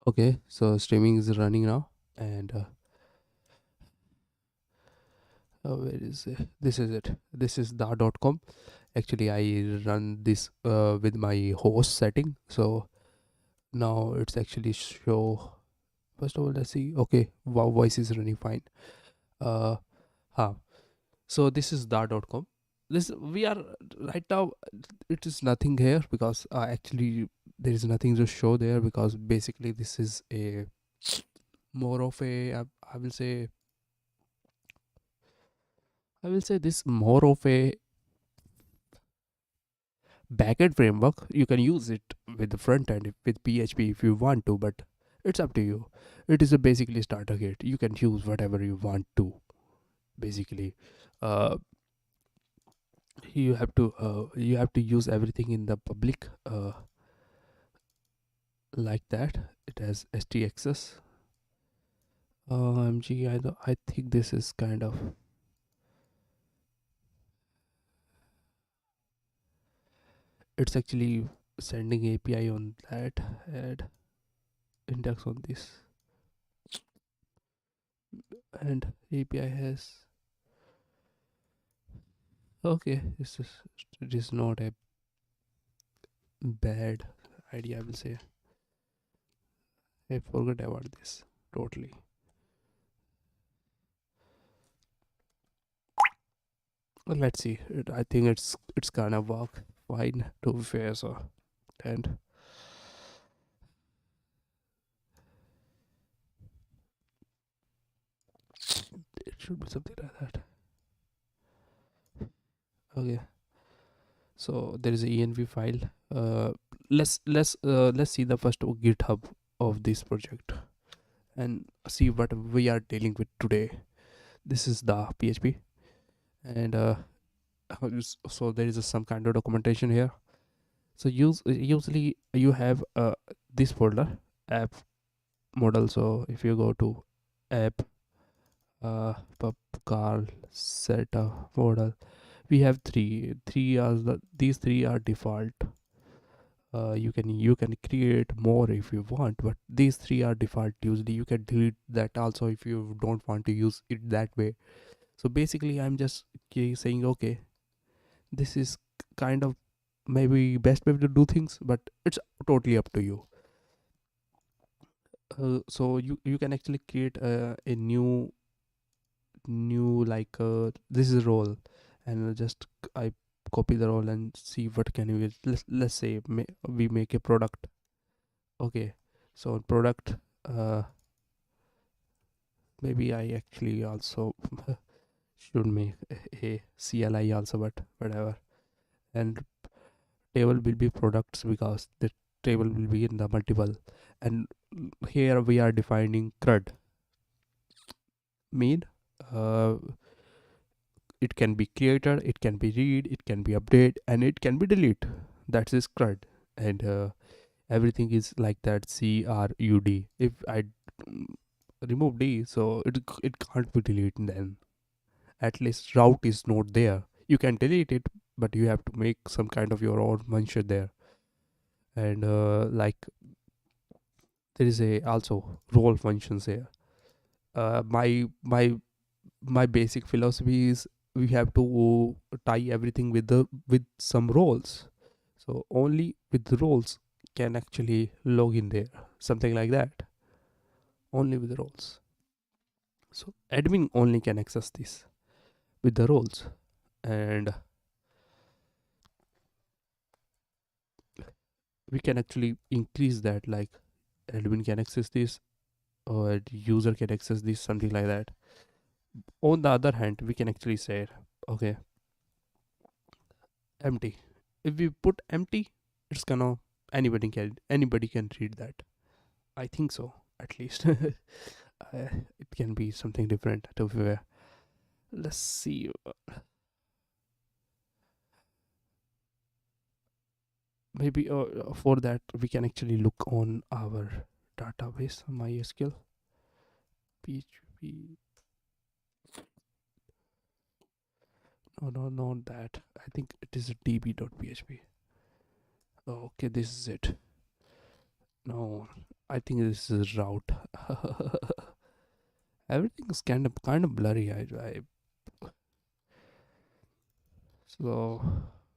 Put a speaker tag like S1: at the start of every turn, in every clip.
S1: Okay, so streaming is running now, and where is it? This is it. This is da.com. Actually, I run this with my host setting, so now it's actually show. First of all, let's see. Okay, wow, voice is running fine. Uh, huh. So this is da.com. This we are right now. It is nothing here because actually there is nothing to show there because basically this is a more of a I will say this more of a backend framework. You can use it with the front end with PHP if you want to, but it's up to you. It is a basically starter kit. You can use whatever you want to. Basically, uh, you have to use everything in the public like that. It has STXS. MG. I think this is kind of. It's actually sending API on that and index on this, and API has. Okay, it is not a bad idea, I will say. I forgot about this totally. Well, let's see. I think it's gonna work fine to be fair. So, and it should be something like that. Okay. So there is a env file. Uh, let's see the first GitHub of this project and see what we are dealing with today. This is the PHP, and so there is some kind of documentation here. So usually you have this folder app model. So if you go to app pub call set model, we have three are these three are default. You can create more if you want, but these three are default. Usually you can delete that also if you don't want to use it that way. So basically I'm just saying, okay, this is kind of maybe best way to do things, but it's totally up to you. So you can actually create a new like this is role, and just I copy the role and see what can we let's say we make a product. Okay, so product, uh maybe I actually also should make a CLI also, but whatever. And table will be products because the table will be in the multiple. And here we are defining crud mean. uh, it can be created, it can be read, it can be update, and it can be delete. That's is crud. And everything is like that, crud. If I mm, remove d, so it can't be deleted. Then at least route is not there. You can delete it, but you have to make some kind of your own mention there. And like there is a also role functions here. My basic philosophy is we have to tie everything with some roles. So only with the roles can actually log in there, something like that. Only with the roles. So admin only can access this with the roles. And we can actually increase that, like admin can access this or user can access this, something like that. On the other hand, we can actually say, okay, empty. If we put empty, it's gonna anybody can read that. I think so, at least. It can be something different to where. Let's see. Maybe for that we can actually look on our database, MySQL, PHP. No, no, not that. I think it is db.php. Okay, this is it. No, I think this is route. Everything is kind of blurry. So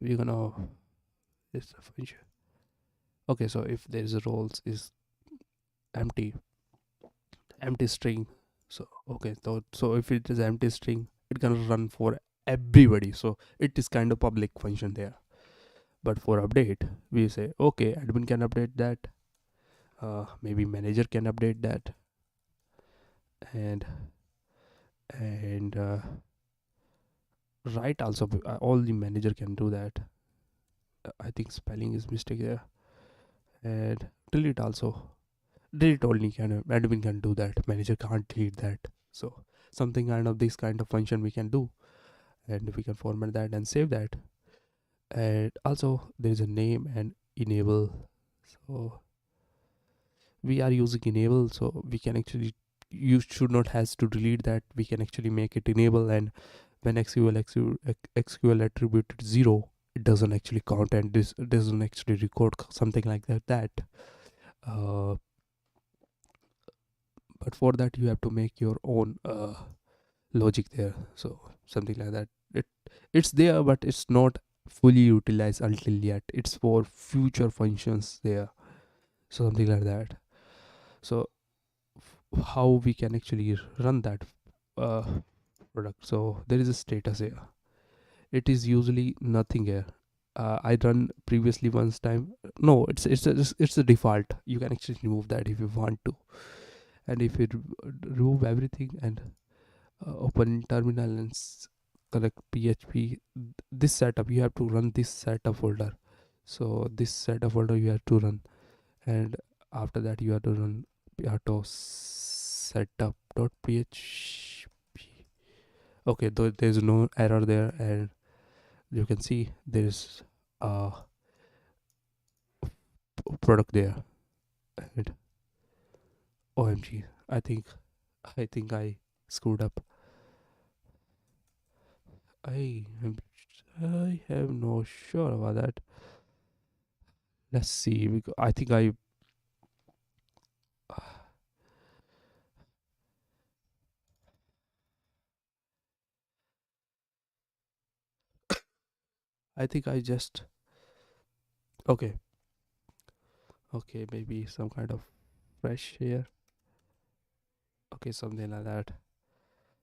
S1: we're gonna this function. Okay, so if there is a roles is empty, empty string. So okay, so if it is empty string, it can run for everybody. So it is kind of public function there. But for update, we say okay, admin can update that. Maybe manager can update that, and and write also. All the manager can do that. I think spelling is mistake there. And delete also. Delete only can admin can do that. Manager can't delete that. So something kind of this kind of function we can do, and we can format that and save that. And also there is a name and enable. So we are using enable, so we can actually, you should not has to delete that. We can actually make it enable, and when SQL attributed 0, it doesn't actually count, and this doesn't actually record something like that. uh, but for that you have to make your own logic there. So something like that, it's there, but it's not fully utilized until yet. It's for future functions there. So something like that. So how we can actually run that uh, product. So there is a status here. It is usually nothing here. I run previously once time. No, it's a default. You can actually remove that if you want to. And if you remove everything and open terminal and collect PHP, this setup you have to run this setup folder. So this setup folder you have to run, and after that you have to run auto setup.php. Okay, though there's no error there, and you can see there's a product there. And OMG, I think I screwed up. I am I have no sure about that. Let's see. I think I just okay. Okay, maybe some kind of fresh here. Okay, something like that.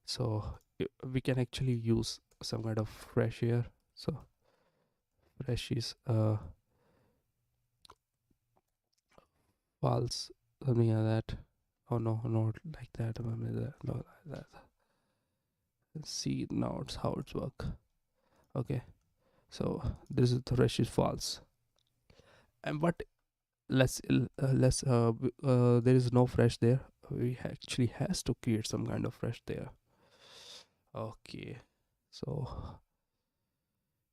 S1: So we can actually use some kind of fresh here. So fresh is false, something like that. Oh no, not like that. No, like that. Let's see now it's how it's work. Okay, so this is the fresh is false. And what there is no fresh there. We actually has to create some kind of fresh there. Okay, so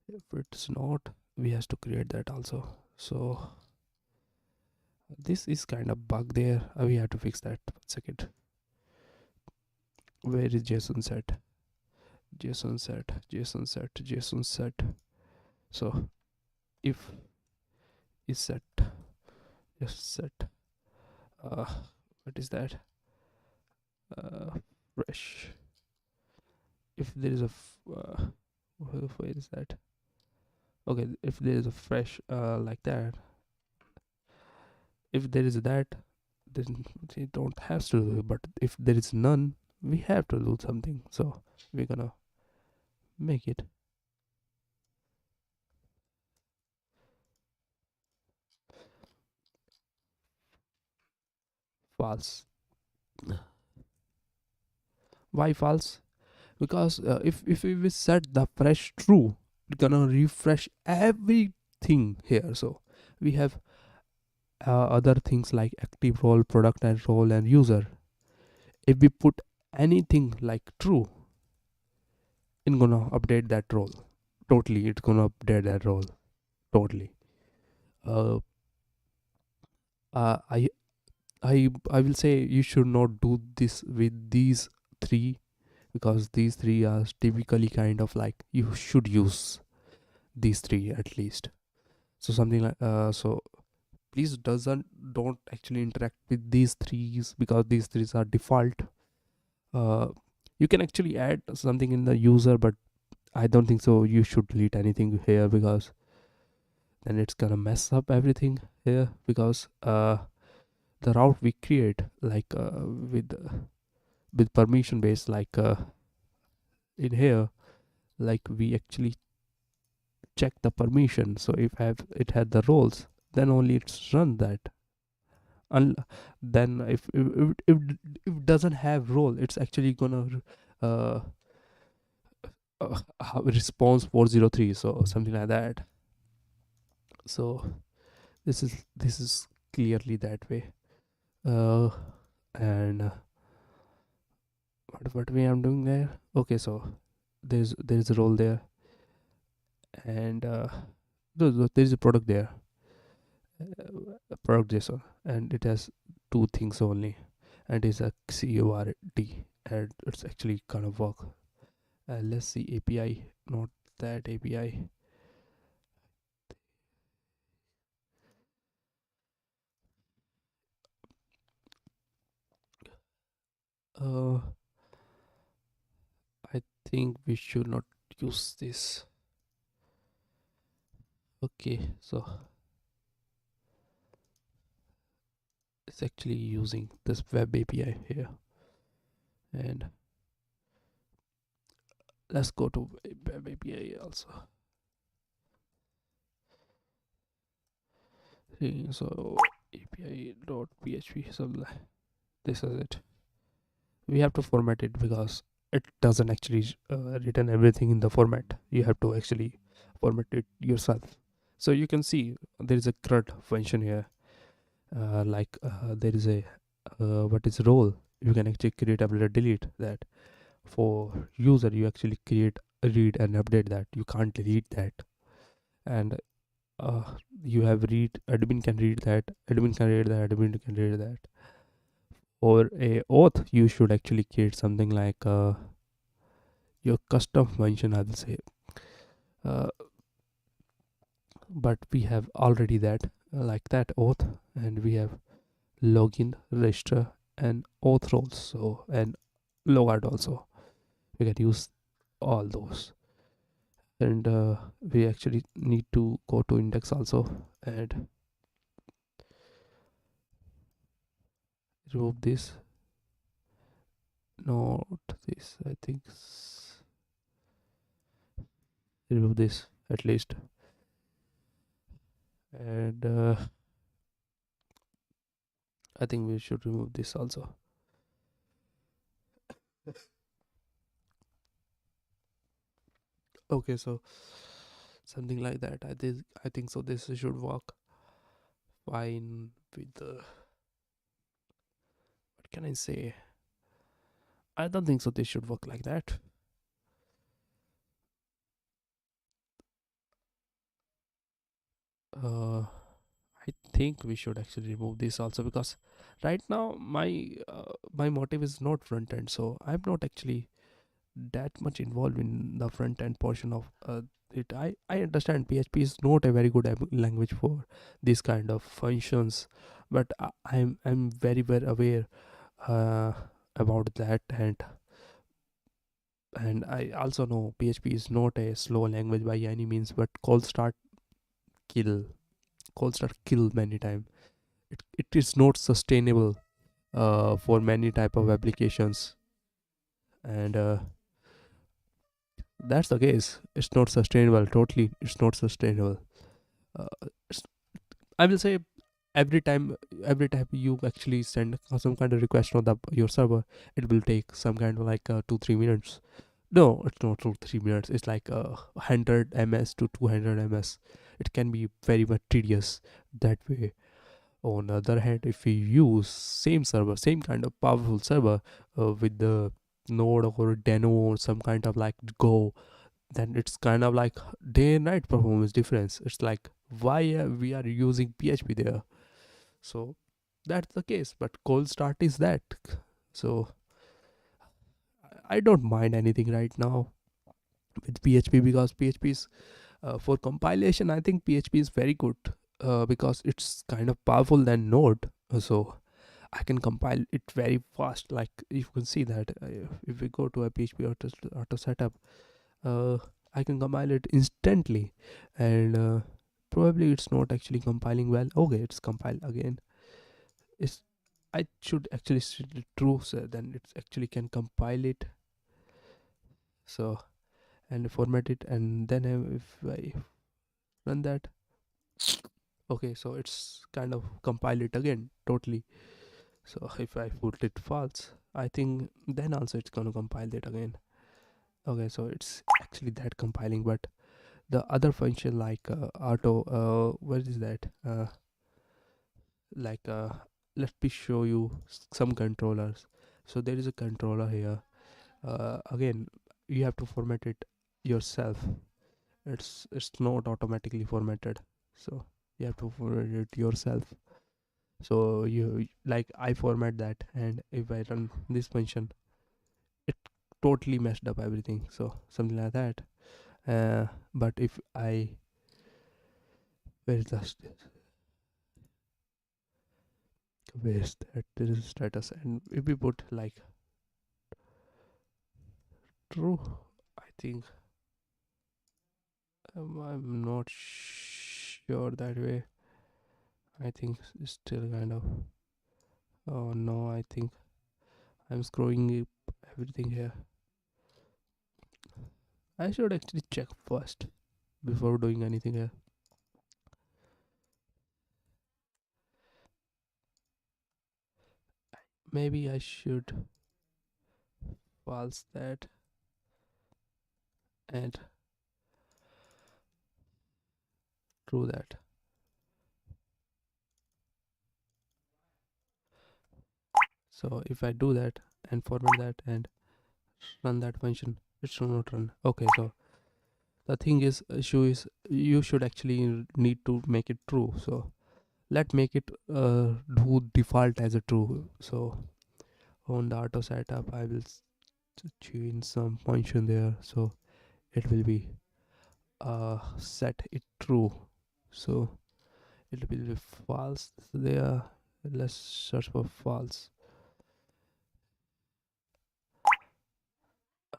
S1: if it's not, we has to create that also. So this is kind of bug there. We have to fix that. 1 second. Where is JSON set? JSON set. So if is set, just set. Uh, what is that? Fresh. If there is a where is that? Okay, if there is a fresh like that, if there is that, then we don't have to do it. But if there is none, we have to do something. So we're gonna make it false. Why false? Because if we set the fresh true, we're gonna refresh everything here. So we have other things like active role, product and role, and user. If we put anything like true, it's gonna update that role totally. It's gonna update that role totally. uh, I I will say you should not do this with these three, because these three are typically kind of like you should use these three at least. So something like so please don't actually interact with these threes, because these threes are default. uh, you can actually add something in the user, but I don't think so you should delete anything here, because then it's gonna mess up everything here. Because the route we create, like with permission based, like in here, like we actually check the permission. So if have it had the roles, then only it's run that. Then if it doesn't have role, it's actually gonna uh, response 403, so something like that. So this is clearly that way. uh and what way I'm doing there. Okay, so there's a role there, and there's a product there, product JSON, and it has two things only, and it's a CURT, and it's actually gonna work. Let's see API, not that API. uh I think we should not use this. Okay, so it's actually using this web API here, and let's go to web API also. So API.php, so this is it. We have to format it, because it doesn't actually return everything in the format. You have to actually format it yourself. So you can see there is a CRUD function here. There is a what is role. You can actually create, update, delete that. For user, you actually create, read, and update that. You can't delete that. And uh, you have read, admin can read that, admin can read that, admin can read that. Or a auth, you should actually create something like your custom function, I will say. uh, but we have already that, like that auth, and we have login, register, and auth roles, so, and logart also. We can use all those. And we actually need to go to index also, and remove this, not this, I think. Remove this at least. And I think we should remove this also. Okay, so something like that. I think so this should work fine with the, what can I say, I don't think so this should work like that. uh I think we should actually remove this also, because right now my motive is not front end, so I'm not actually that much involved in the front end portion of it. I understand PHP is not a very good language for this kind of functions, but I'm very well aware uh, about that. And I also know PHP is not a slow language by any means, but kill calls start kill many times. It is not sustainable for many type of applications, and that's the case. It's not sustainable totally. It's not sustainable. uh, it's- I will say, every time every time you actually send some kind of request on your server, it will take some kind of like 2-3 minutes. No, it's not 2-3 minutes. It's like 100 ms to 200 ms. It can be very much tedious that way. On the other hand, if we use same server, same kind of powerful server with the node or deno or some kind of like go, then it's kind of like day and night performance difference. It's like, why we are using PHP there. So that's the case, but cold start is that. So I don't mind anything right now with PHP, because PHP is for compilation, I think PHP is very good. because it's kind of powerful than Node. So I can compile it very fast. Like you can see that if we go to a PHP auto setup, uh, I can compile it instantly, and probably it's not actually compiling well. Okay, it's compiled again. It's I should actually set it true, so then it actually can compile it. So and format it, and then if I run that, okay, so it's kind of compile it again totally. So if I put it false, I think then also it's gonna compile it again. Okay, so it's actually that compiling, but the other function like auto, what is that? Like let me show you some controllers. So there is a controller here. Again, you have to format it yourself. It's not automatically formatted, so you have to format it yourself. So you, like, I format that, and if I run this function, it totally messed up everything, so something like that. But if I, where is the where is that, there is status, and if we put like true, I think, I'm not sure that way. I think it's still kind of, oh no, I think I'm screwing up everything here. I should actually check first before doing anything here. Maybe I should false that and true that. So if I do that and format that and run that function, it should not run. Okay, so the thing is, issue is, you should actually need to make it true. So let make it do default as a true. So on the auto setup, I will change some function there, so it will be set it true. So it will be false there. Let's search for false.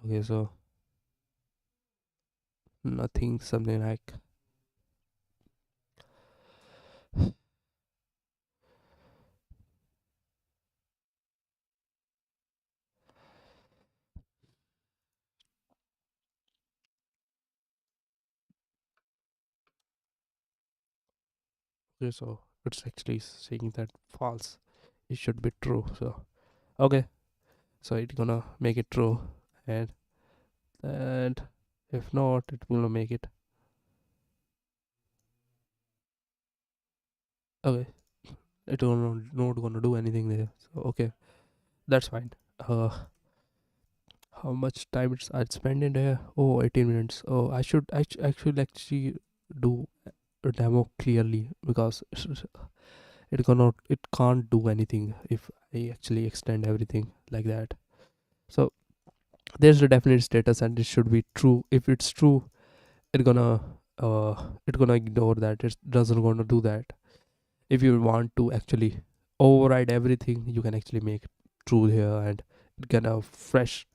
S1: Okay, so nothing, something like, okay, so it's actually saying that false, it should be true. So okay, so it's gonna make it true, and if not, it will make it, okay, it will not gonna do anything there. So okay, that's fine. uh how much time it's I spent in there? Oh, 18 minutes. Oh, I should actually do a demo clearly, because it can't do anything if I actually extend everything like that. So there's a definite status, and it should be true. If it's true, it gonna it gonna ignore that. It doesn't gonna do that. If you want to actually override everything, you can actually make it true here, and it gonna fresh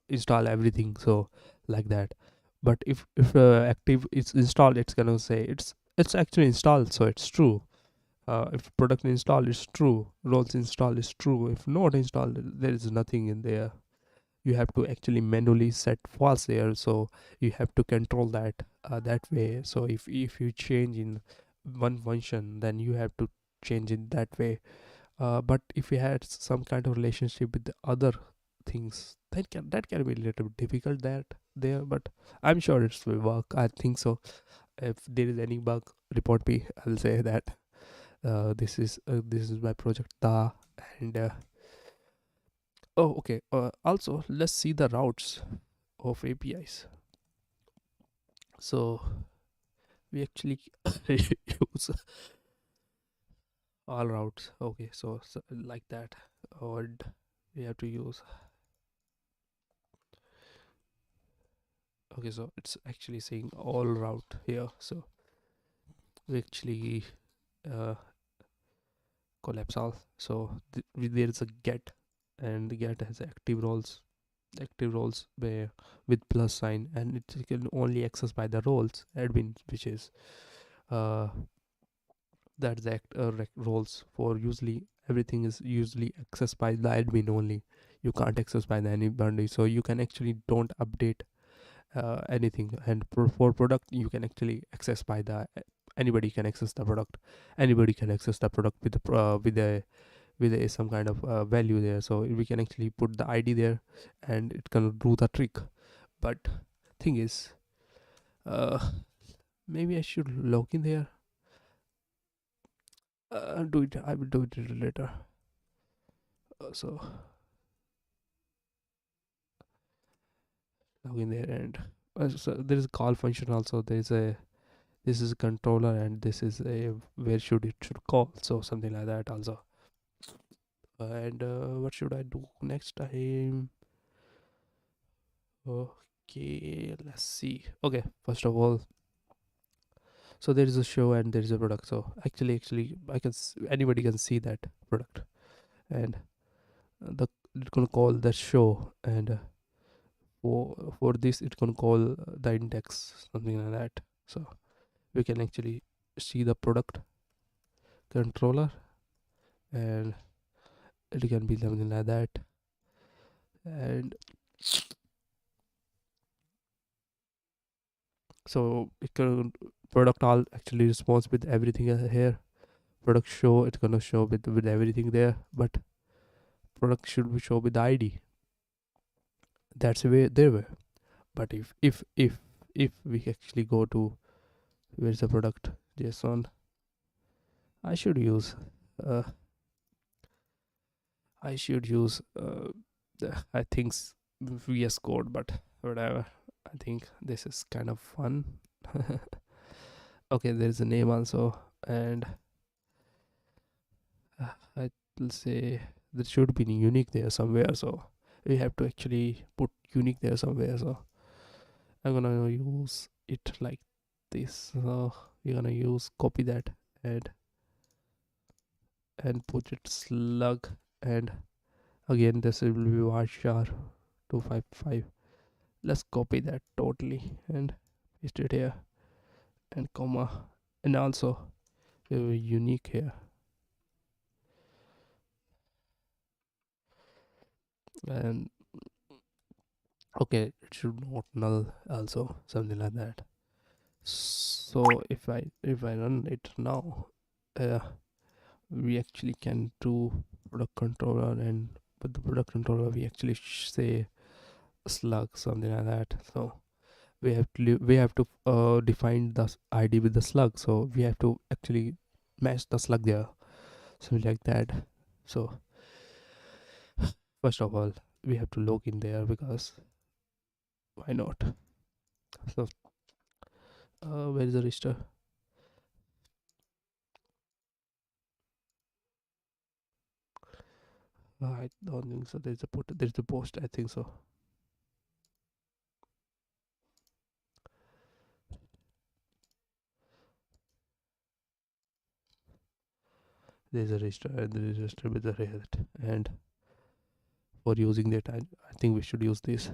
S1: install everything, so like that. But if active is installed, it's gonna say it's actually installed, so it's true. If product install is true, roles install is true. If not installed, there is nothing in there. You have to actually manually set false there, so you have to control that that way. So if you change in one function, then you have to change it that way. But if you had some kind of relationship with the other things, that can be a little bit difficult that there, but I'm sure it will work. I think so. If there is any bug, report me. I'll say that this is my project ta, and oh, okay. Also, let's see the routes of APIs. So we actually use all routes. Okay, so like that, or we have to use. Okay, so it's actually saying all route here. So we actually uh, collapse all. So there is a get, and the get has active roles where with plus sign, and it can only access by the roles admin, which is uh that's the roles for usually everything is usually accessed by the admin only. You can't access by the anybody, so you can actually don't update anything. And for product, you can actually access by the anybody can access the product. Anybody can access the product with the with a some kind of value there, so we can actually put the id there and it can do the trick. But thing is, uh maybe I should log in there. Do it I will do it later. So log in there, and so there is a call function also. There is a this is a controller, and this is a where should call, so something like that also. And what should I do next time? Okay, let's see. Okay, first of all, so there is a show and there is a product. So actually anybody can see that product, and the it's gonna call the show, and for this it's gonna call the index, something like that. So we can actually see the product controller, and it can be something like that. And so it can product all actually responds with everything here. Product show, it's gonna show with everything there, but product should be show with id. That's the way there were. But if we actually go to where's the product json, i should use uh I think VS Code, but whatever. I think this is kind of fun. Okay, there is a name also, and I will say there should be unique there somewhere. So we have to actually put unique there somewhere. So I'm gonna use it like this. So we're gonna use copy that and put it slug, and again this will be varchar 255. Let's copy that totally and paste it here, and comma, and also unique here, and okay, it should not null also, something like that. So if I run it now, uh, we actually can do product controller, and with the product controller we actually say slug, something like that. So we have to define the id with the slug, so we have to actually match the slug there, something like that. So first of all, we have to log in there, because why not? So where is the register? I don't think so. There's a post, I think so. There's a register, and there is a register with the result, and for using that, I think we should use this.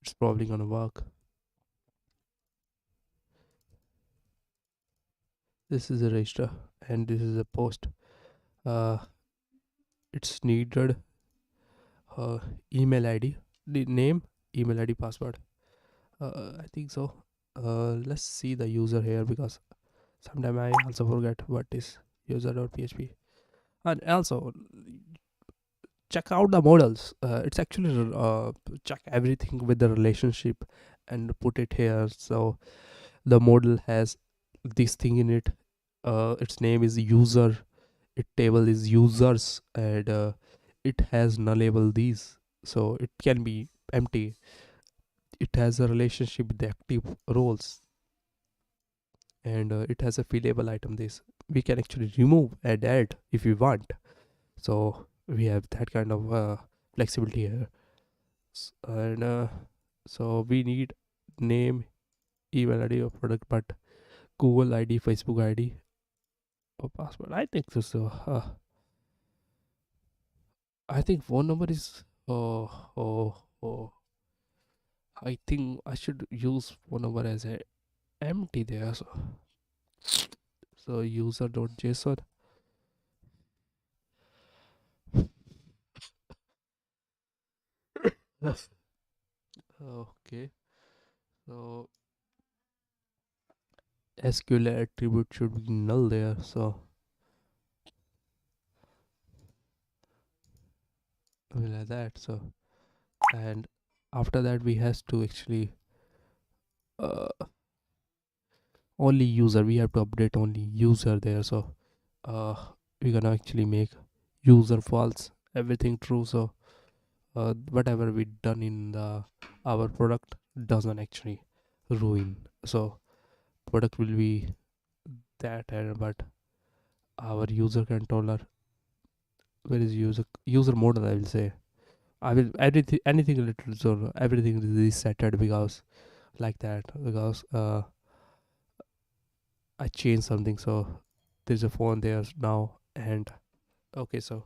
S1: It's probably gonna work. This is a register, and this is a post. uh it's needed uh email id, the name, email id, password. I think so. Let's see the user here, because sometimes I also forget what is user.php. And also check out the models. It's actually check everything with the relationship and put it here. So the model has this thing in it. Its name is user, it table is users, and it has nullable these, so it can be empty. It has a relationship with the active roles, and it has a fillable item. This we can actually remove and add if we want. So we have that kind of flexibility here. And so we need name, email id of product, but Google ID, Facebook ID, or password. I think so. I think phone number is. Oh. I think I should use phone number as a empty there. So user.json. Yes. Okay. So SQL attribute should be null there. So we'll have that. So and after that we has to actually uh, only user. We have to update only user there. So uh, we're gonna actually make user false, everything true. So whatever we done in the our product doesn't actually ruin. So product will be that, but our user controller, where is user model, I will say. I will everything anything related, so everything is resetted because like that, because I changed something. So there's a phone there now. And okay, so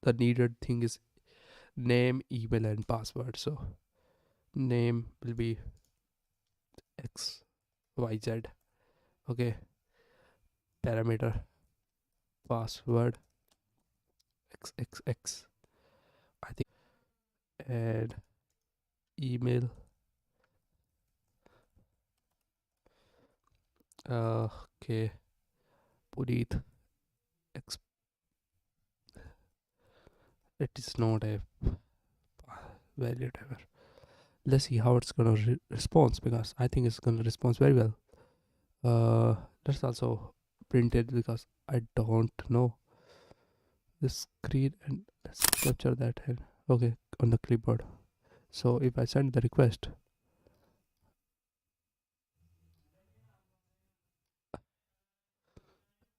S1: the needed thing is name, email, and password. So name will be XYZ. Okay, parameter, password XXX, I think, and email. Okay, Puneet X. It is not a valid ever. Let's see how it's gonna respond, because I think it's gonna respond very well. Let's also print it because I don't know the screen, and let's capture that here. Okay, on the clipboard. So if I send the request,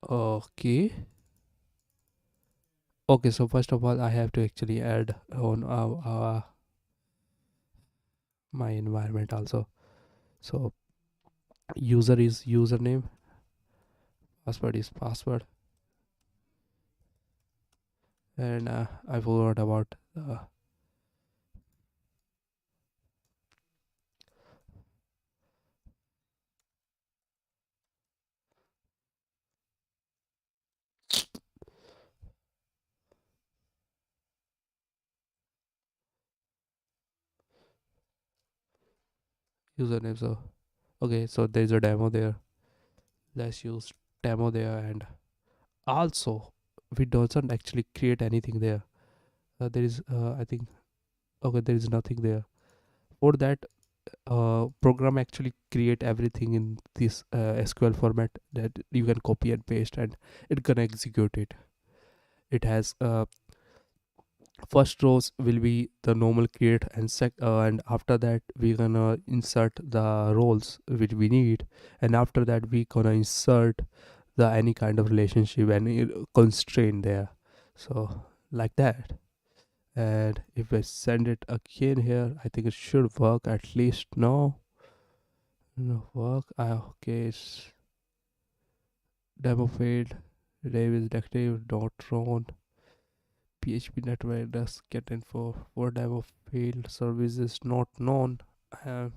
S1: okay. Okay, so first of all, I have to actually add on my environment also. So user is username, password is password, and I forgot about username. So okay, so there's a demo there. Let's use demo there. And also we doesn't actually create anything there. There is I think, okay, there is nothing there. For that, program actually create everything in this SQL format that you can copy and paste, and it can execute it. It has first rows will be the normal create, and and after that we gonna insert the roles which we need, and after that we gonna insert the any kind of relationship, any constraint there. So like that. And if I send it again here, I think it should work at least. No work. Okay, it's demo failed. Dave is active. Dot Ron. PHP network does get info for demo failed services not known. I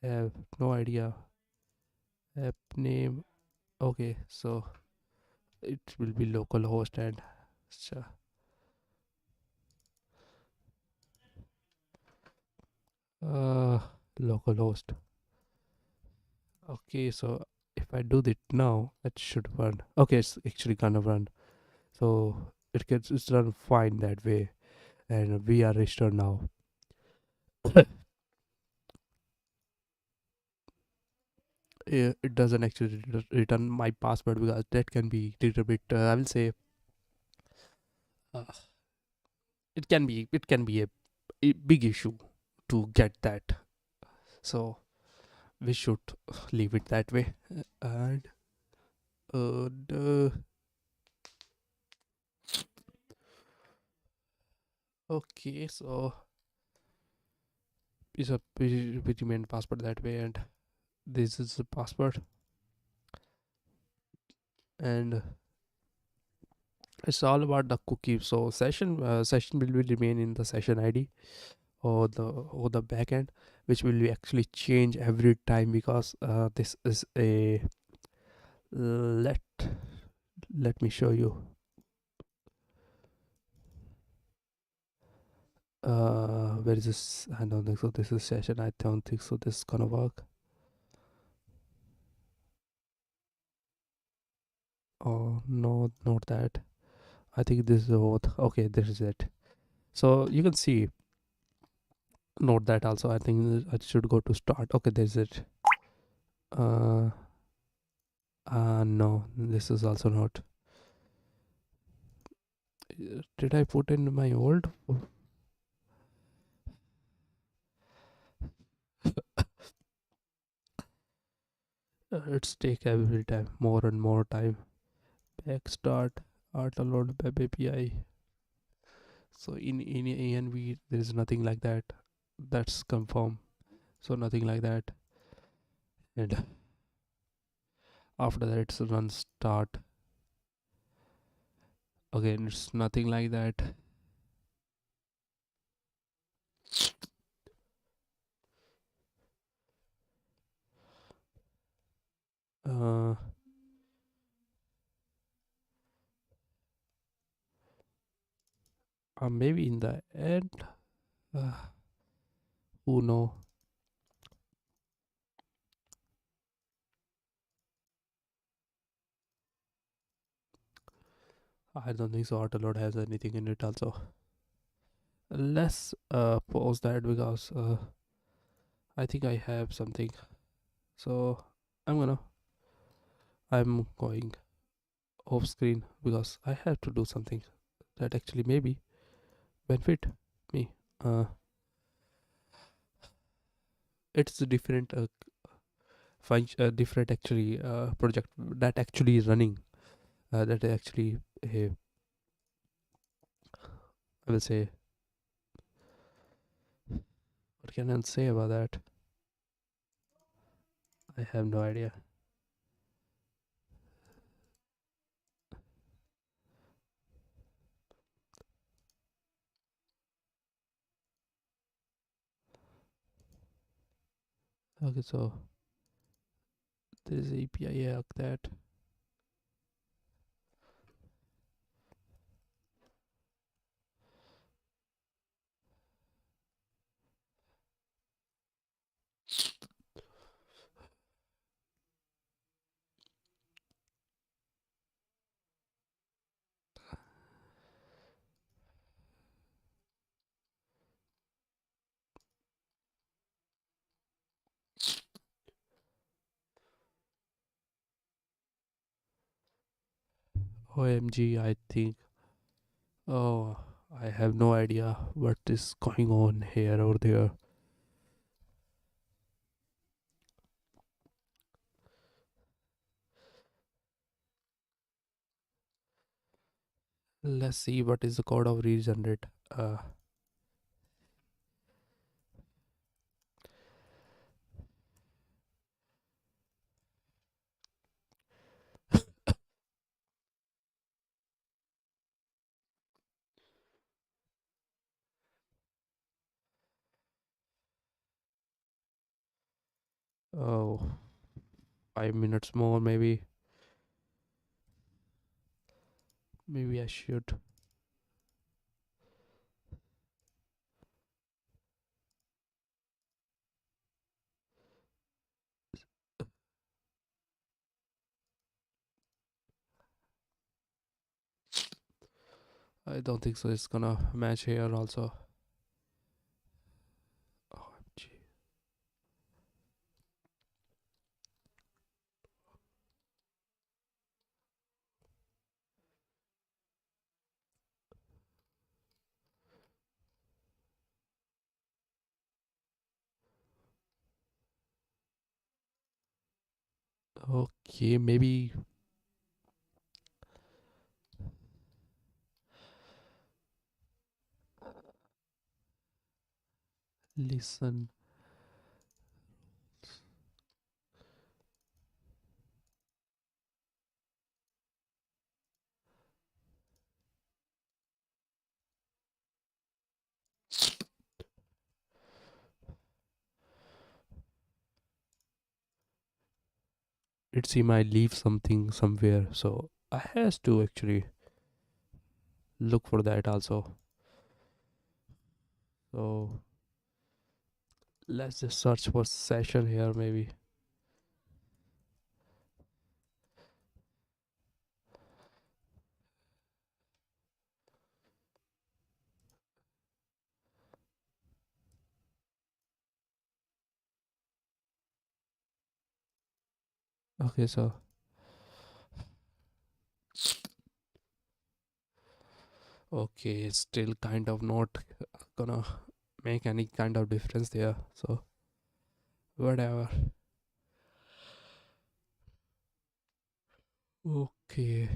S1: have no idea. App name. Okay, so it will be localhost and so, uh localhost. Okay, so if I do it now, it should run. Okay, it's actually gonna run. So it's run fine that way, and we are registered now. It doesn't actually return my password because that can be a little bit. I will say uh, it can be a big issue to get that. So we should leave it that way. And the okay, so is a we remain password that way, and this is the password. And it's all about the cookie. So session will remain in the session ID or the backend, which will be actually change every time, because this is a let let me show you. Where is this? I don't think so. This is session. I don't think so. This is gonna work. Oh no, not that. I think this is both. Okay, this is it. So you can see, note that also. I think I should go to start. Okay, there's it. Uh, no, this is also not. Did I put in my old? It's take every time more and more time. Back start, auto load web API. So in ANV there is nothing like that. That's confirm. So nothing like that. And after that it's run start. Again it's nothing like that. Uh, maybe in the end. Uh, who know? I don't think so. Autoload has anything in it also. Let's pause that, because I think I have something. So I'm going off screen, because I have to do something that actually maybe benefit me. Uh, it's a different different actually project that actually is running. That actually I will say, what can I say about that? I have no idea. Okay, so there is API hack that. OMG, I think. Oh, I have no idea what is going on here or there. Let's see what is the code of regenerate. Oh, 5 minutes more maybe. Maybe I should. I don't think so. It's gonna match here also. OMG. Okay, maybe listen. it seem I leave something somewhere, so I has to actually look for that also. So let's just search for session here maybe. Okay, so okay, it's still kind of not gonna make any kind of difference there, so whatever. Okay.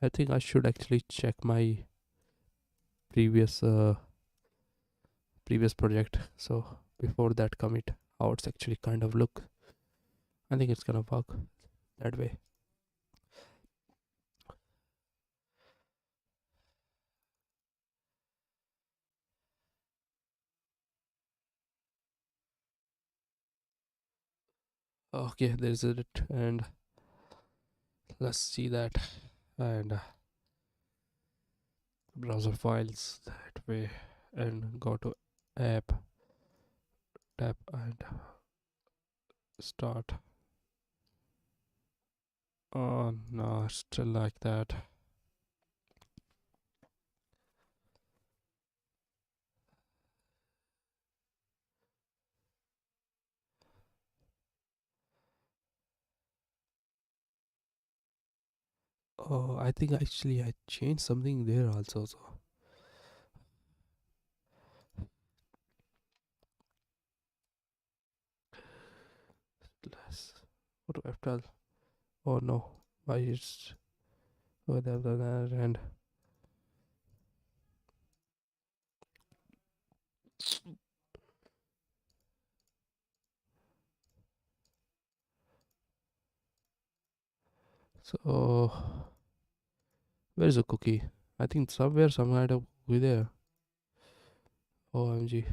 S1: I think I should actually check my previous previous project, so before that commit, how it's actually kind of look. I think it's gonna work that way. Okay, there's it, and let's see that, and browser files that way, and go to app tab and start. Oh no, still like that. Oh, I think actually I changed something there also. So let's go to F12. Oh no, why is whatever, and so where's the cookie? I think somewhere some kind of cookie there. OMG.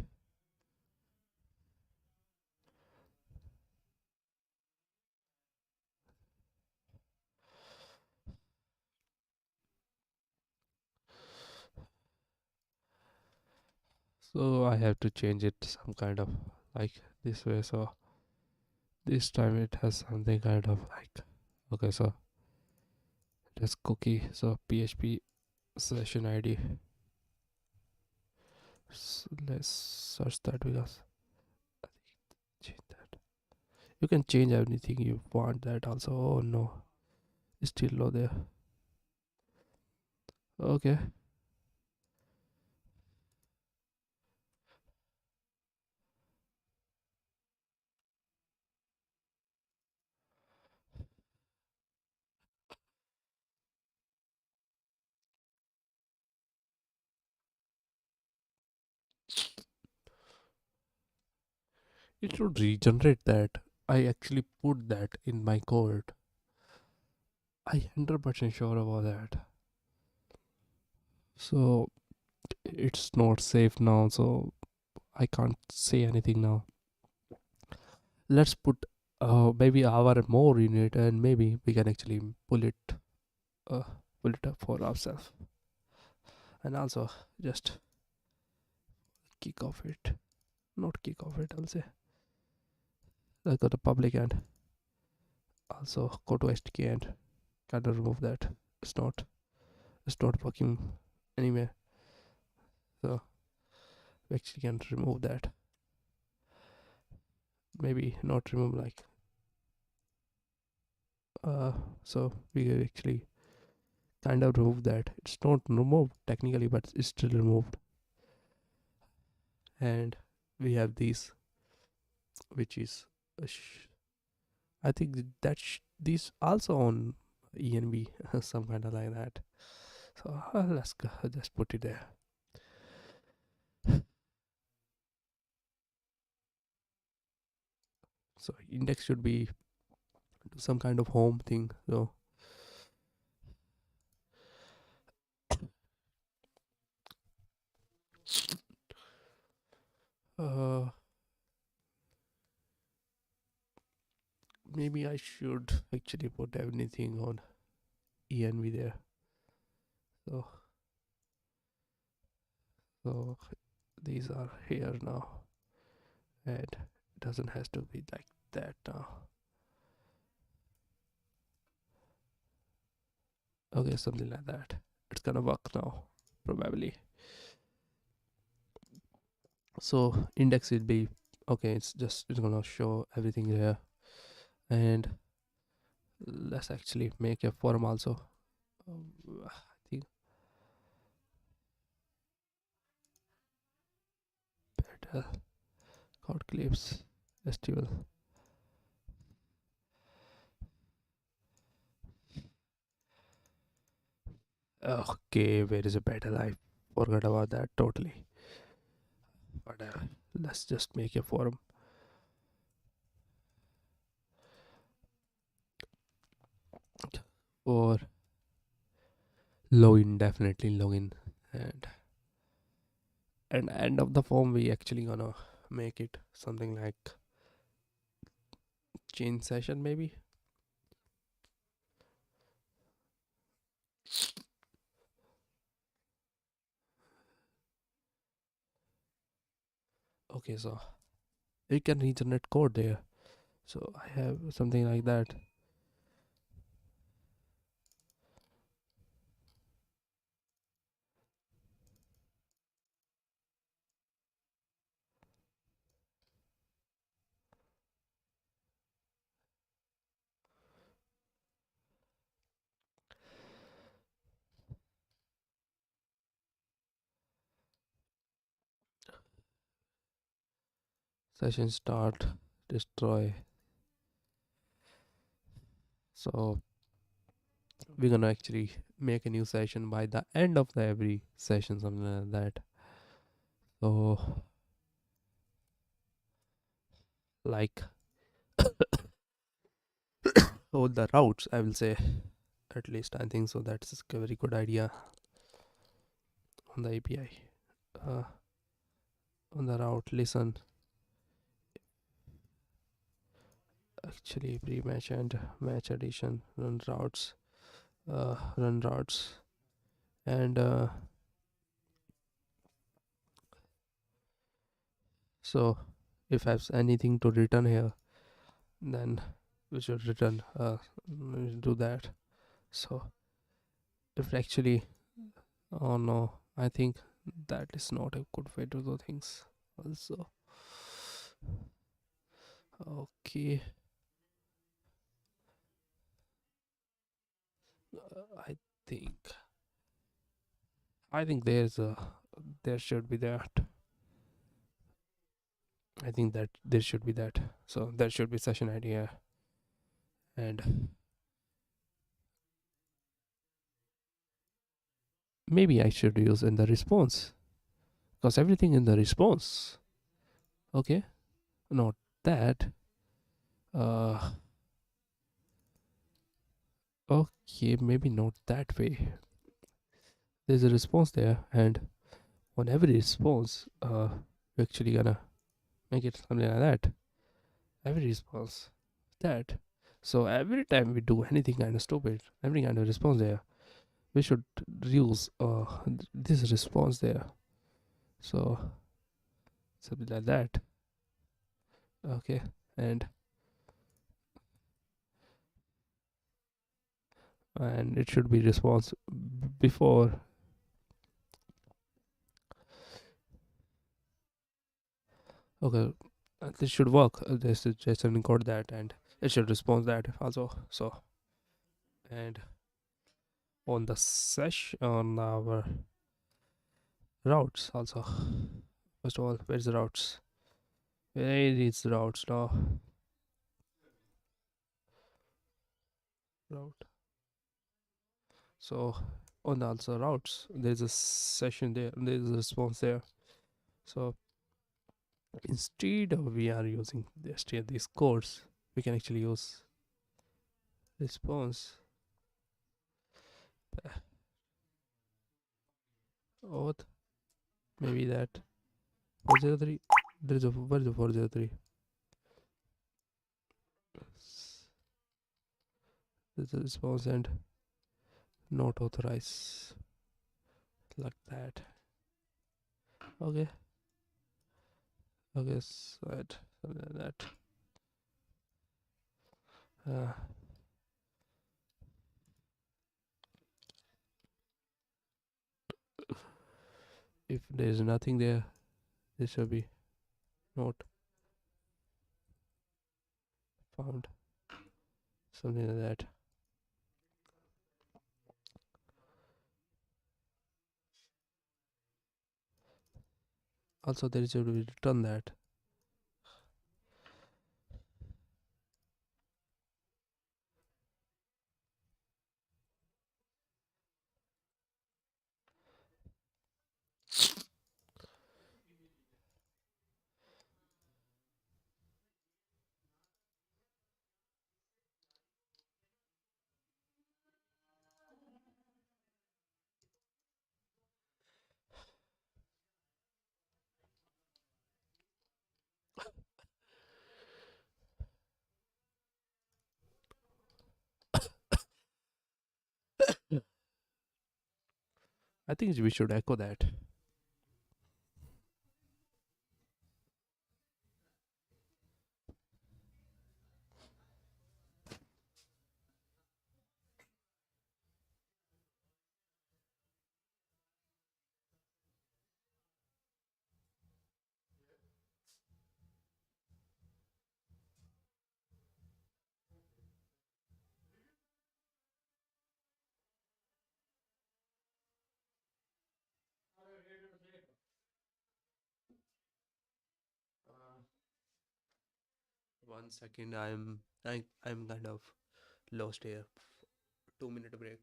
S1: So I have to change it some kind of like this way. So this time it has something kind of like, okay, so it has cookie. So PHP session ID. So let's search that because I think change that. You can change anything you want that also. Oh no, it's still low there. Okay. It should regenerate that. I actually put that in my code. I 100% sure about that. So it's not safe now, so I can't say anything now. Let's put maybe hour more in it, and maybe we can actually uh, pull it up for ourselves, and also just kick off it. Not kick off it. I'll say I go to public and also go to SDK and kind of remove that. It's not it's not working anywhere. So we actually can remove that. Maybe not remove like uh so we can actually kind of remove that. It's not removed technically, but it's still removed. And we have these which is I think these also on env some kind of like that. So let's go, just put it there. So index should be some kind of home thing. So uh maybe I should actually put everything on env there. So so these are here now, and it doesn't has to be like that now. Okay, something like that. It's gonna work now, probably. So index will be okay. It's gonna show everything here, and let's actually make a form also. I think better code clips STL. Okay, where is a better? I forgot about that totally. But let's just make a form. For login, definitely login, and end of the form we actually gonna make it something like change session maybe. Okay, so we can regenerate code there. So I have something like that. Session start, destroy. So we're gonna actually make a new session by the end of the every session, something like that. So like all the routes, I will say, at least I think so. That's a very good idea on the API. Uh, on the route, listen. Actually, pre-match and match addition, run routes, and so if I have anything to return here, then we should return do that. So if actually, oh no, I think that is not a good way to do things also. Okay, I think there should be that. I think that there should be that. So there should be session idea, and maybe I should use in the response, because everything in the response. Okay, not that. Uh, okay, maybe not that way. There's a response there, and on every response, we're actually gonna make it something like that. Every response, that. So every time we do anything kind of stupid, every kind of response there, we should use this response there. So something like that. Okay, and it should be response before. Okay, this should work. This is just encode that, and it should respond that also. So and on the sesh on our routes also. First of all, where's the routes? Where is routes now? Route. So on also routes, there's a session there, there's a response there. So instead of we are using these codes, we can actually use response auth, maybe that 403. There's a where's the 403? There's a response and not authorize, like that. Okay, okay, right, something like that. uh, if there's nothing there, there should be not found, something like that. Also there should be return that. I think we should echo that. uh, 1 second, I'm kind of lost here. 2 minute break.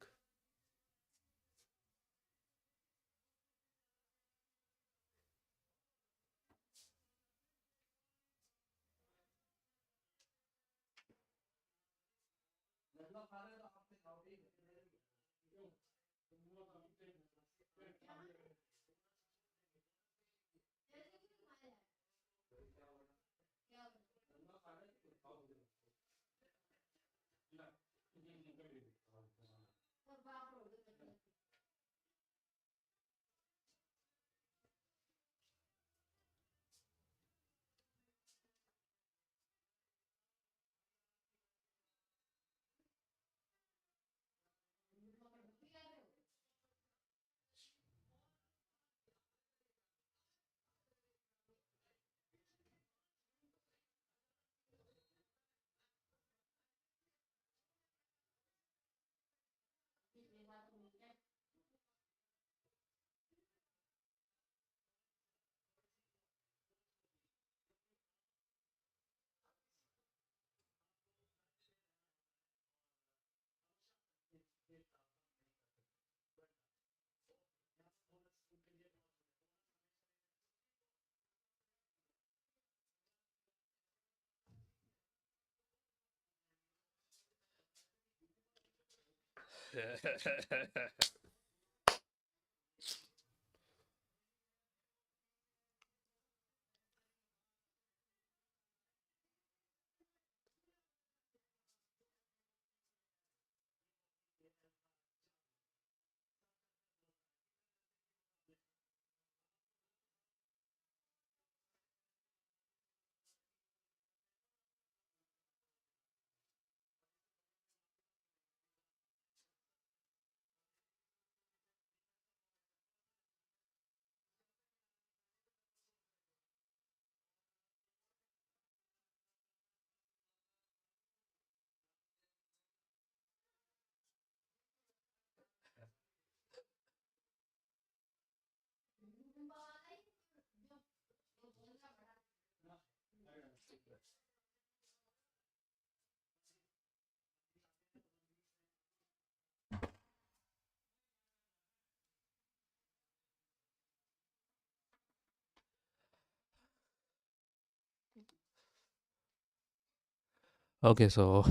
S1: Okay, so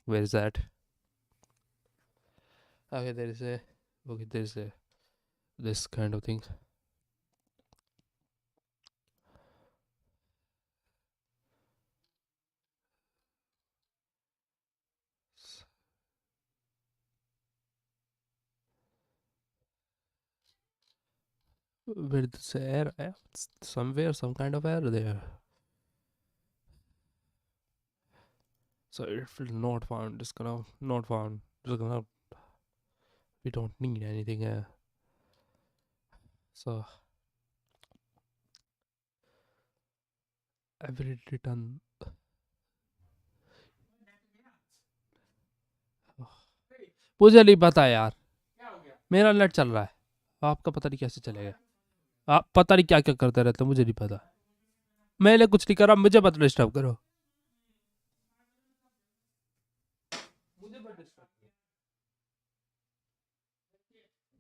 S1: where is that? Okay, there is a okay, there is a this kind of thing. Where this air, somewhere, some kind of air there. So it will not found. It's gonna not found. It's gonna. We don't need anything. So every return. मुझे नहीं पता यार. मेरा net चल रहा है. आपका पता नहीं कैसे चलेगा. आप पता नहीं क्या क्या करते रहते हो, मुझे नहीं पता. मैंने कुछ नहीं करा, मुझे मत डिस्टर्ब करो. मुझे मत डिस्टर्ब करो.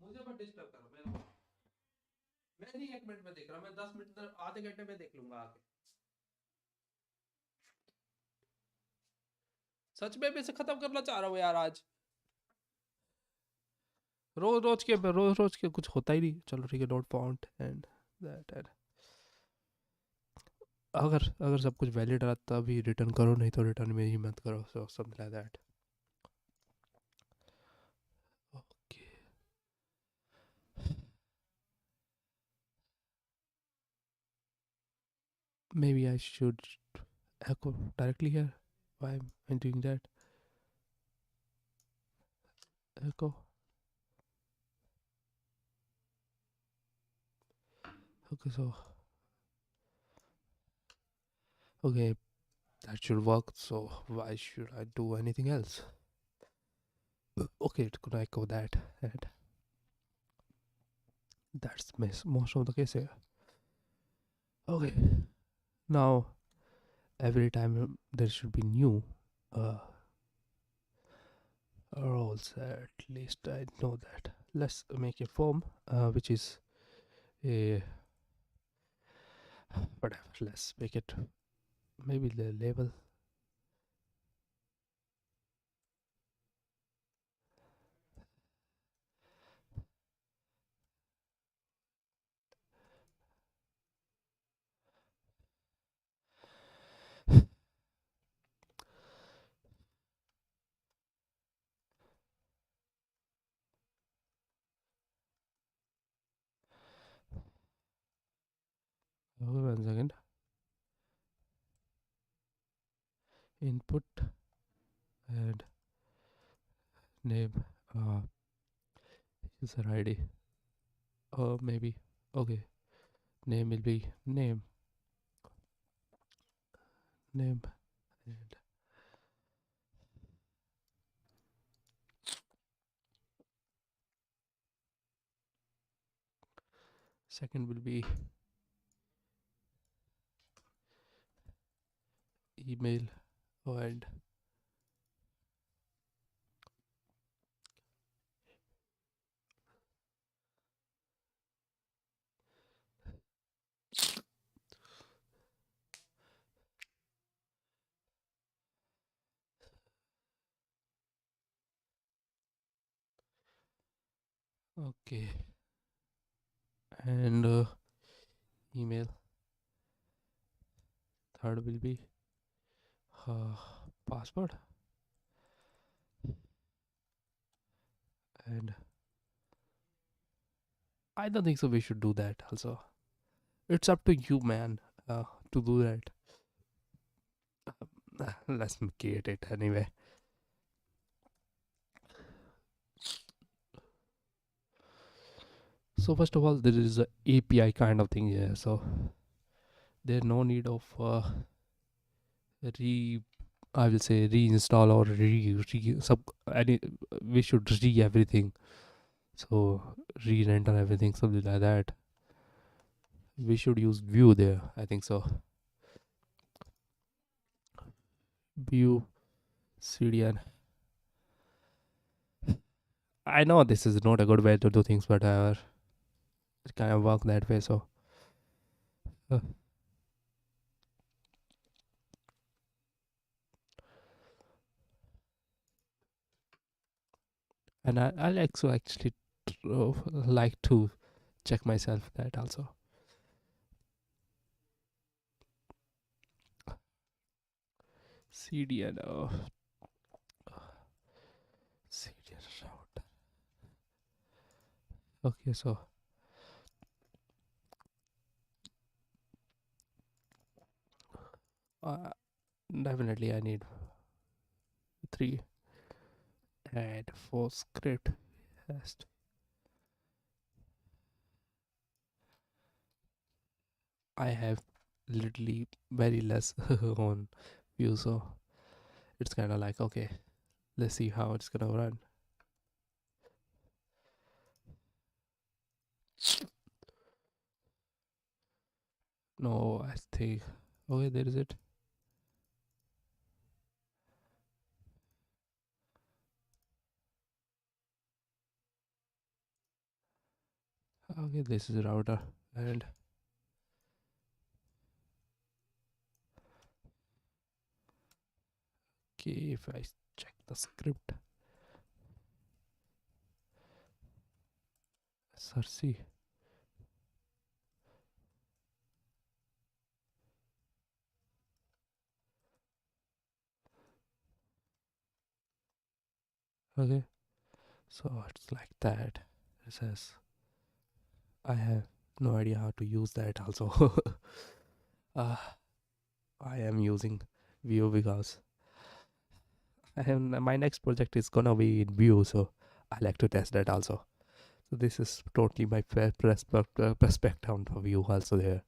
S1: मुझे मत डिस्टर्ब करो. मैं नहीं 1 मिनट में देख रहा. मैं 10 मिनट आधे घंटे में देख लूंगा आके. सच में मैं इसे खत्म करना चाह रहा हूँ यार आज. रोज रोज के कुछ होता ही नहीं. चलो ठीक है. Not found and that and अगर अगर सब कुछ वैलिड रहा तभी रिटर्न करो, नहीं तो रिटर्न में ही मत करो. So something like that. Okay. Maybe I should echo directly here. Why am I doing that? Echo. Okay, so okay, that should work. So why should I do anything else? Okay, it's gonna echo that, and that's most of the case here. Okay, now every time there should be new uh, roles. At least I know that. Let's make a form which is a whatever. Let's make it maybe the label. Okay, 1 second. Input and name, user ID, or maybe okay, name will be name and second will be email. And okay, and email. Third will be password. And I don't think so we should do that also. It's up to you, man, to do that. Let's create it anyway. So first of all, there is a API kind of thing here, so there's no need of I will say reinstall or any. We should everything. So re-render everything, something like that. We should use view there. I think so. View CDN. I know this is not a good way to do things, but it kind of work that way. So uh, And I'll actually like to check myself that also. CDN, CDN router. Okay, so uh, definitely I need 3 and 4 script test. I have literally very less on view, so it's kind of like, okay, let's see how it's gonna run. No, I think, okay, there is it. Okay, this is router. And okay, if I check the script, src. Okay, so it's like that. It says I have no idea how to use that also. uh, I am using Vue because my next project is gonna be in Vue, so I like to test that also. So this is totally my perspective on Vue also there.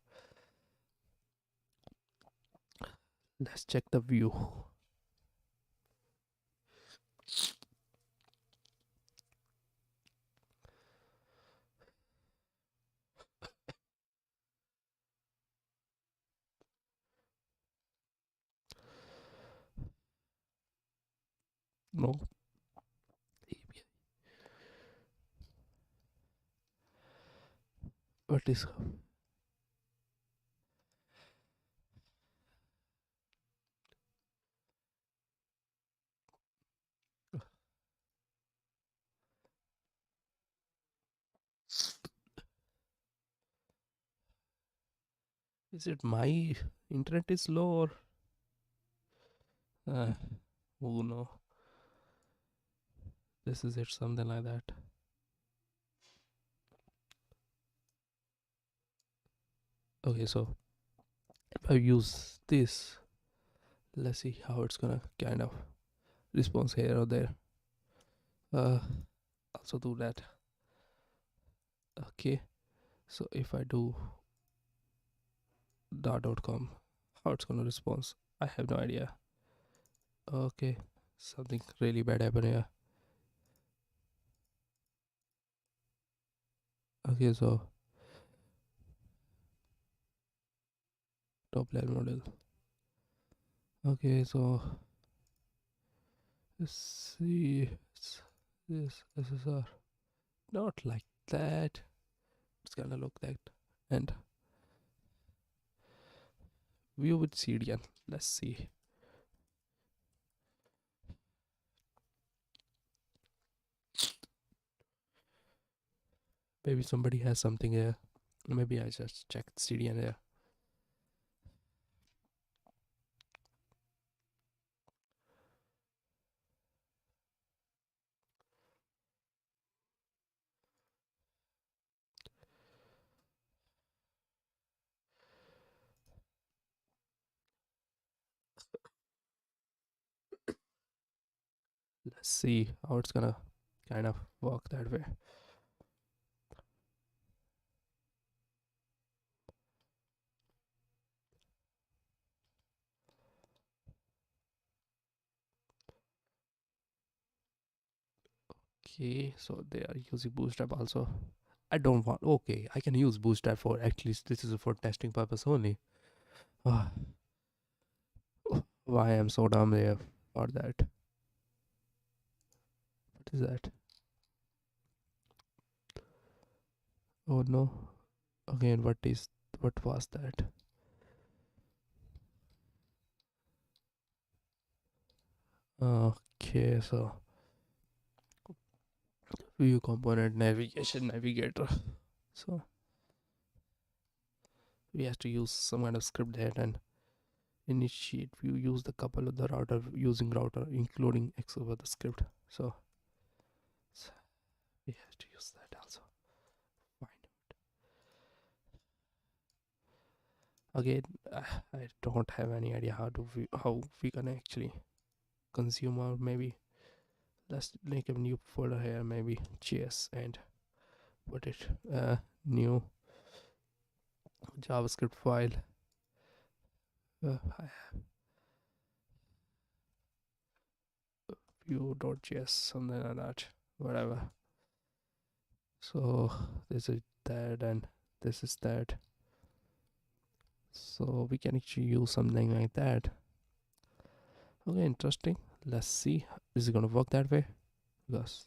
S1: Let's check the Vue. No, what is it? My internet is slow or oh no, this is it, something like that. Okay, so if I use this, let's see how it's gonna kind of response here or there. Also do that. Okay, so if I do .com, how it's gonna respond, I have no idea. Okay, something really bad happened here. Okay, so top level model. Okay, so let's see. This SSR, not like that. It's gonna look that. And view with CDN. Let's see. Maybe somebody has something here. Maybe I just checked CDN here. Let's see how it's gonna kind of work that way. Okay, so they are using Bootstrap also. I don't want. Okay, I can use Bootstrap for, at least this is for testing purpose only. Ah, why I'm so dumb there for that? What is that? Oh no! Again, what was that? Okay, so view component navigation navigator. So we have to use some kind of script there and initiate view, use the couple of the router using router including x over the script. So we have to use that also. Fine. Again, I don't have any idea how we can actually consume, or maybe let's make a new folder here, maybe js, and put it new javascript file. I have view.js, something like that, whatever. So this is that and this is that, so we can actually use something like that. Okay, interesting. Let's see, is it gonna work that way? Because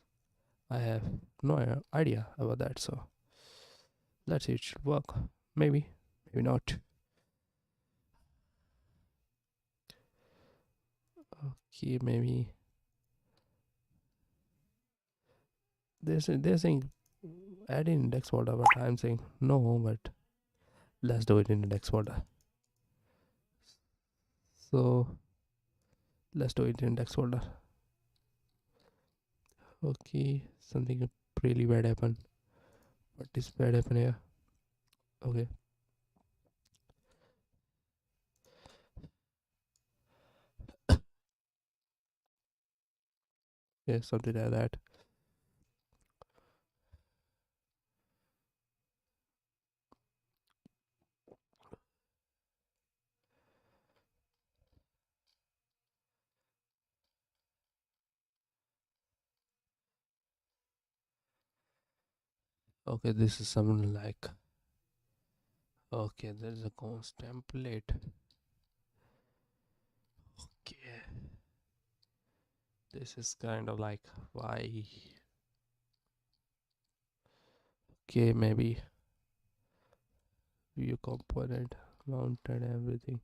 S1: I have no idea about that. So let's see, it should work. Maybe, maybe not. Okay, maybe they're saying add in index folder, but I'm saying no, but let's do it in index folder. So let's do it in index folder. Okay, something really bad happened. What is bad happen here? Okay. Yeah, something like that. Okay, this is something like, okay, there's a const template. Okay, this is kind of like, why? Okay, maybe view component mounted everything.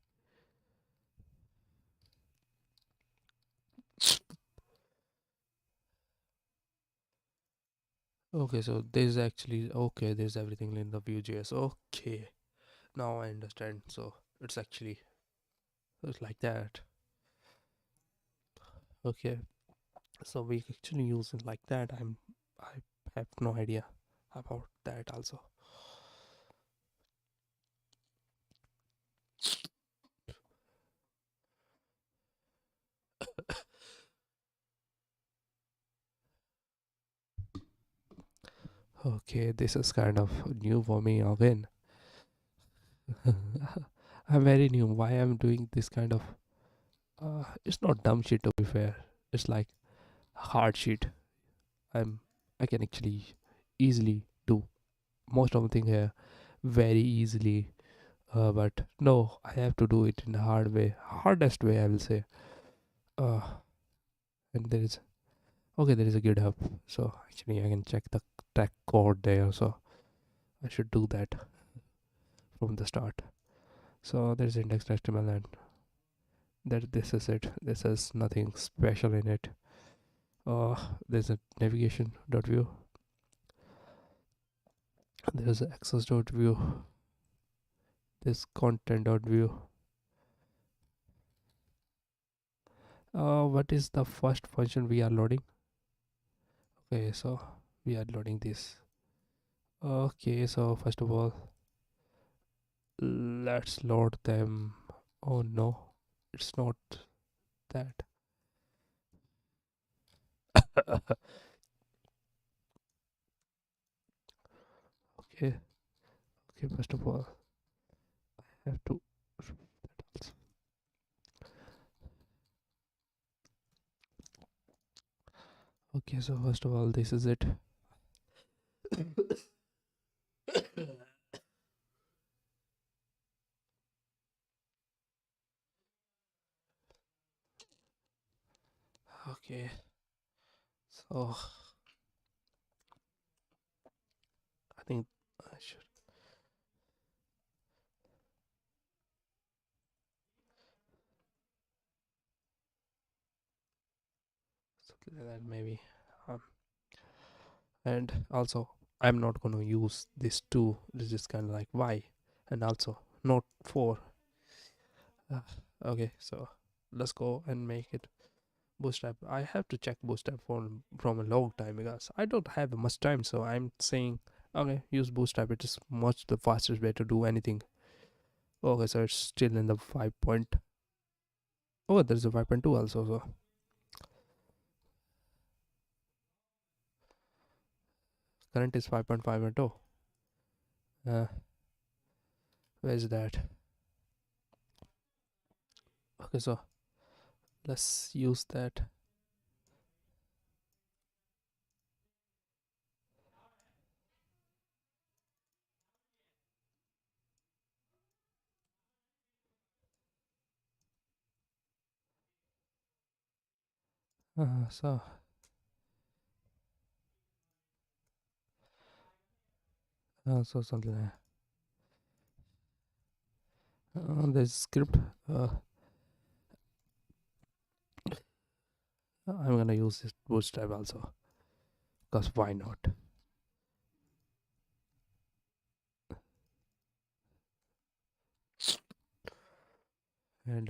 S1: Okay, so there's actually, okay, there's everything in the Vue.js. Okay, now I understand. So it's actually, it's like that. Okay, so we actually use it like that. I have no idea about that also. Okay, this is kind of new for me again. I'm very new. Why I'm doing this kind of? It's not dumb shit, to be fair. It's like hard shit. I'm I can actually easily do most of the thing here very easily. But no, I have to do it in a hard way, hardest way, I will say. Uh, and there is, okay, there is a GitHub, so actually I can check the track code there. So I should do that from the start. So there's index.html, and that this is it. This is nothing special in it. There's a navigation.view. There's a access.view. There's content.view. What is the first function we are loading? Okay, so we are loading this. Okay, so first of all, let's load them. Oh no, it's not that. Okay, okay, first of all, I have to remove that also. Okay, so first of all, this is it. Okay, so I think I should. Something like that maybe. Um, And also I'm not gonna use this two. This is kind of like why, and also not for. uh, okay, so let's go and make it bootstrap. I have to check bootstrap from a long time because I don't have much time, so I'm saying okay, use bootstrap. It is much the fastest way to do anything. Okay, so it's still in the 5 point. Oh, there's a 5.2 also. So current is 5.5.0. uh, where's that? Okay, so let's use that. So so something like there's script. I'm gonna use this bootstrap also because why not? And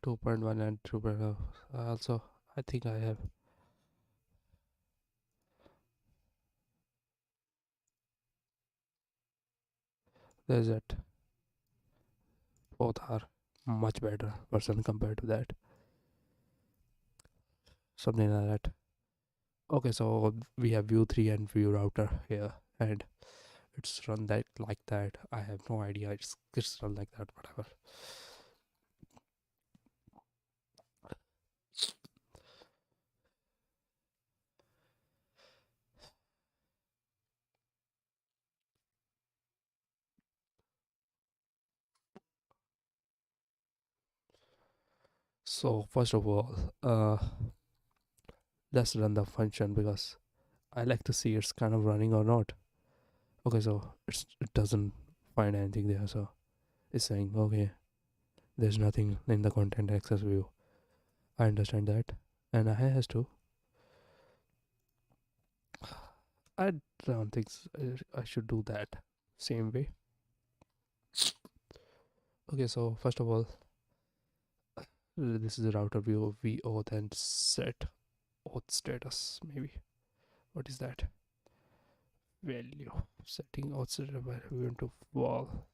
S1: 2.1 and 2.0 also. I think I have. There's that. Both are much better version compared to that. Something like that. Okay, so we have view 3 and view router here, and it's run that like that. I have no idea. It's run like that. Whatever. So first of all, let's run the function because I like to see it's kind of running or not. Okay, so it doesn't find anything there, so it's saying okay, there's nothing in the content access view. I understand that, and I has to. I don't think I should do that same way. Okay, so first of all, this is the router view of VO, then set auth status. Maybe what is that? Value setting auth status by event to wall.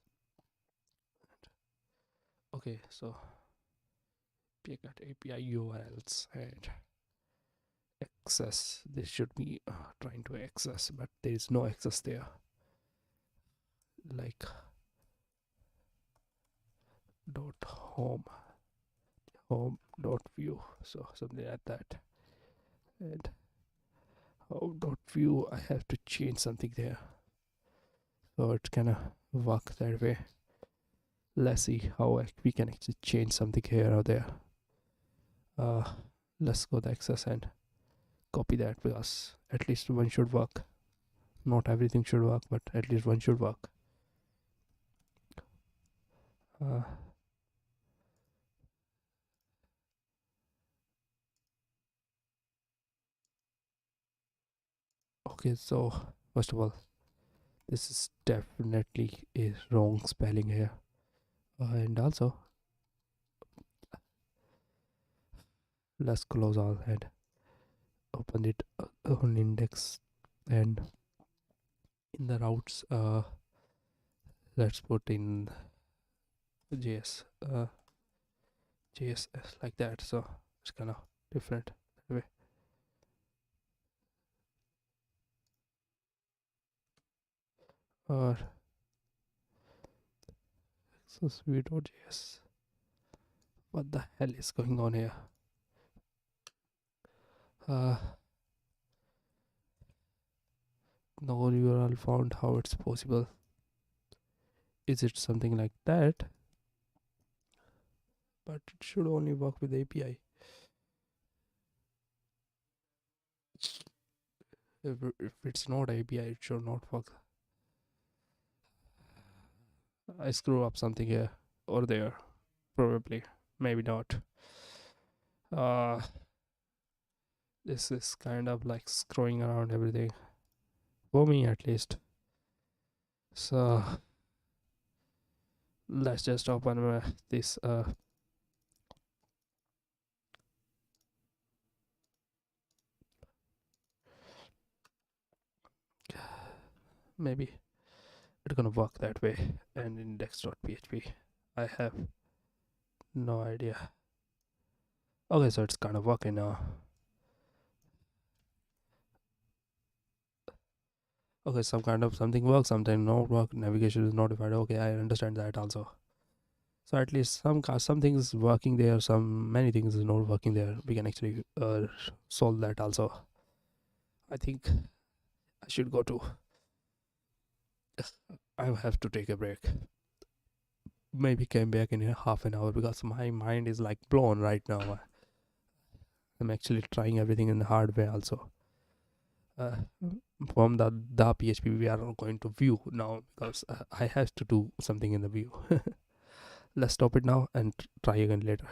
S1: Okay, so got API URLs and access. This should be trying to access, but there is no access there. Like dot home dot view, so something like that. And home dot view, I have to change something there, so it's gonna work that way. Let's see how we can actually change something here or there. uh let's go to access and copy that, because at least one should work. Not everything should work, but at least one should work. uh okay, so first of all, this is definitely a wrong spelling here. And also let's close all and open it on index, and in the routes let's put in js js like that, so it's kind of different that way. Or so sweet.js. What the hell is going on here? uh no URL found. How it's possible? Is it something like that? But it should only work with API. If it's not API, it should not work. I screw up something here or there, probably, maybe not. uh This is kind of like screwing around everything for me at least. So let's just open this maybe it's gonna work that way. And index.php, I have no idea. Okay, so it's kind of working now. Okay, some kind of something works, something not work. Navigation is notified. Okay, I understand that also. So at least some things working there, some many things is not working there. We can actually solve that also. I think I should go to. I have to take a break. Maybe came back in a half an hour because my mind is like blown right now. I'm actually trying everything in the hard way also. Uh, from the PHP we are going to view now because I have to do something in the view. Let's stop it now and try again later.